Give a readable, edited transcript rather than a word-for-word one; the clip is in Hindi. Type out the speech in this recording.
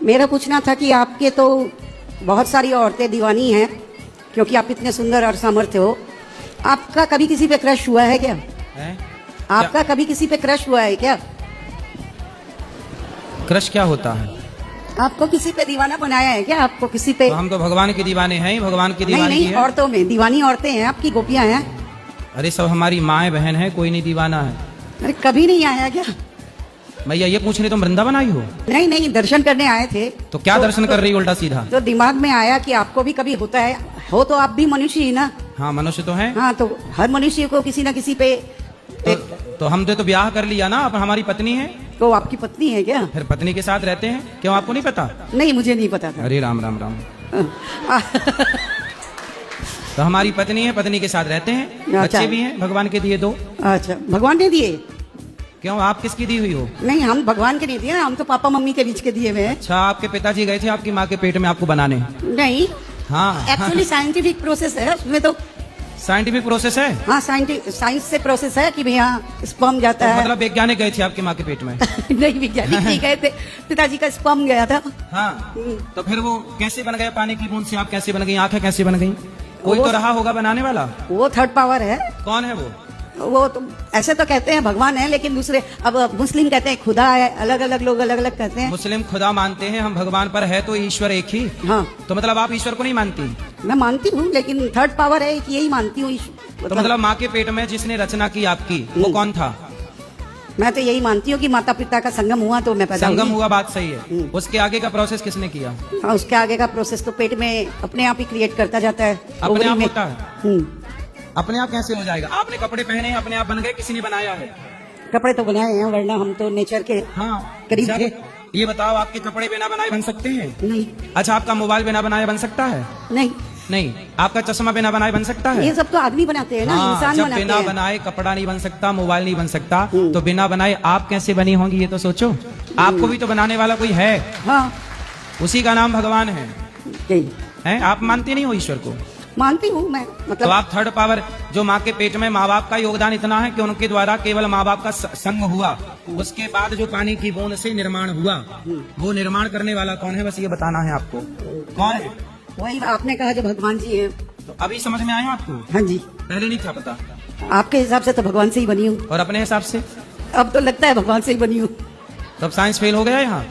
मेरा पूछना था कि आपके तो बहुत सारी औरतें दीवानी हैं क्योंकि आप इतने सुंदर और सामर्थ्य हो। आपका कभी किसी पे क्रश हुआ है क्या? आपका कभी किसी पे क्रश हुआ है क्या? क्रश क्या होता है? आपको किसी पे दीवाना बनाया है क्या? आपको किसी पे? तो हम तो भगवान के दीवाने हैं ही, भगवान की नहीं दीवानी नहीं, है। औरतों में दीवानी औरतें हैं, आपकी गोपियां हैं। अरे सब हमारी माएँ बहन है, कोई नहीं दीवाना है। अरे कभी नहीं आया क्या? भैया ये पूछ रही तुम वृंदावन आई हो? नहीं नहीं, दर्शन करने आए थे। तो क्या दर्शन कर रही हो उल्टा सीधा? तो दिमाग में आया कि आपको भी कभी होता है, हो तो आप भी मनुष्य ही ना। हाँ मनुष्य तो है। हाँ, तो हर मनुष्य को किसी न किसी पे तो हमने तो ब्याह कर लिया ना, अब हमारी पत्नी है। तो आपकी पत्नी है क्या? फिर पत्नी के साथ रहते हैं, क्यों आपको नहीं पता? नहीं, मुझे नहीं पता था। अरे राम राम राम। तो हमारी पत्नी है, पत्नी के साथ रहते हैं, अच्छा। बच्चे भी हैं, भगवान के दिए 2। अच्छा, भगवान ने दिए? क्यों आप किसकी दी हुई हो? नहीं, हम भगवान के नहीं दिए ना, हम तो पापा मम्मी के बीच के दिए हुए हैं। अच्छा, आपके पिताजी गए थे आपकी माँ के पेट में आपको बनाने? नहीं, हाँ एक्चुअली साइंटिफिक प्रोसेस है उसमें तो। साइंटिफिक प्रोसेस है? हाँ, साइंस से प्रोसेस है कि भैया स्पर्म जाता तो है। मतलब वैज्ञानिक गए थे आपकी माँ के पेट में? नहीं, वैज्ञानिक नहीं गए थे, पिताजी का स्पर्म गया था। हाँ, तो फिर वो कैसे बन गए? पानी की बूंद से आप कैसे बन गई? आंखें कैसे बन गई? कोई तो रहा होगा बनाने वाला। वो थर्ड पावर है। कौन है वो? वो तो ऐसे तो कहते हैं भगवान है, लेकिन दूसरे अब मुस्लिम कहते हैं खुदा है, अलग अलग लोग अलग अलग कहते हैं। मुस्लिम खुदा मानते हैं, हम भगवान पर है तो ईश्वर एक ही। हाँ, तो मतलब आप ईश्वर को नहीं मानती? मैं मानती हूँ, लेकिन थर्ड पावर है कि यही मानती हूँ। तो मतलब माँ के पेट में जिसने रचना की आपकी, वो कौन था? मैं तो यही मानती हूँ कि माता पिता का संगम हुआ तो मैं पैदा संगम हुई। हुआ, बात सही है। उसके आगे का प्रोसेस किसने किया? हाँ, उसके आगे का प्रोसेस तो पेट में अपने आप ही क्रिएट करता जाता है। अपने ओवरी आप में। होता है? अपने आप कैसे हो जाएगा? आपने कपड़े पहने, अपने आप बन गए, किसी ने बनाया है? कपड़े तो बनाए हैं, वरना हम तो नेचर के हाँ करीब थे। ये बताओ, आपके कपड़े बिना बनाए बन सकते हैं? नहीं अच्छा, आपका मोबाइल बिना बनाए बन सकता है? नहीं, नहीं। आपका चश्मा बिना बनाए बन सकता है? ये सब तो आदमी बनाते हैं ना, हाँ, इंसान जब बनाते बिना हैं। बनाए कपड़ा नहीं बन सकता, मोबाइल नहीं बन सकता, तो बिना बनाए आप कैसे बनी होंगी? ये तो सोचो। आपको भी तो बनाने वाला कोई है। हाँ, उसी का नाम भगवान है। यही हैं? आप मानते नहीं हो ईश्वर को? मानती हूँ मैं, तो मतलब आप थर्ड पावर, जो माँ के पेट में माँ बाप का योगदान इतना है कि उनके द्वारा केवल माँ बाप का संग हुआ, उसके बाद जो पानी की बूंद से निर्माण हुआ, वो निर्माण करने वाला कौन है? बस ये बताना है आपको, कौन है? वही आपने कहा जो भगवान जी है। तो अभी समझ में आया आपको? हाँ जी, पहले नहीं था पता? आपके हिसाब से तो भगवान से ही बनी हूँ। और अपने हिसाब से? अब तो लगता है भगवान से ही बनी हूँ। तब साइंस फेल हो गया यहाँ।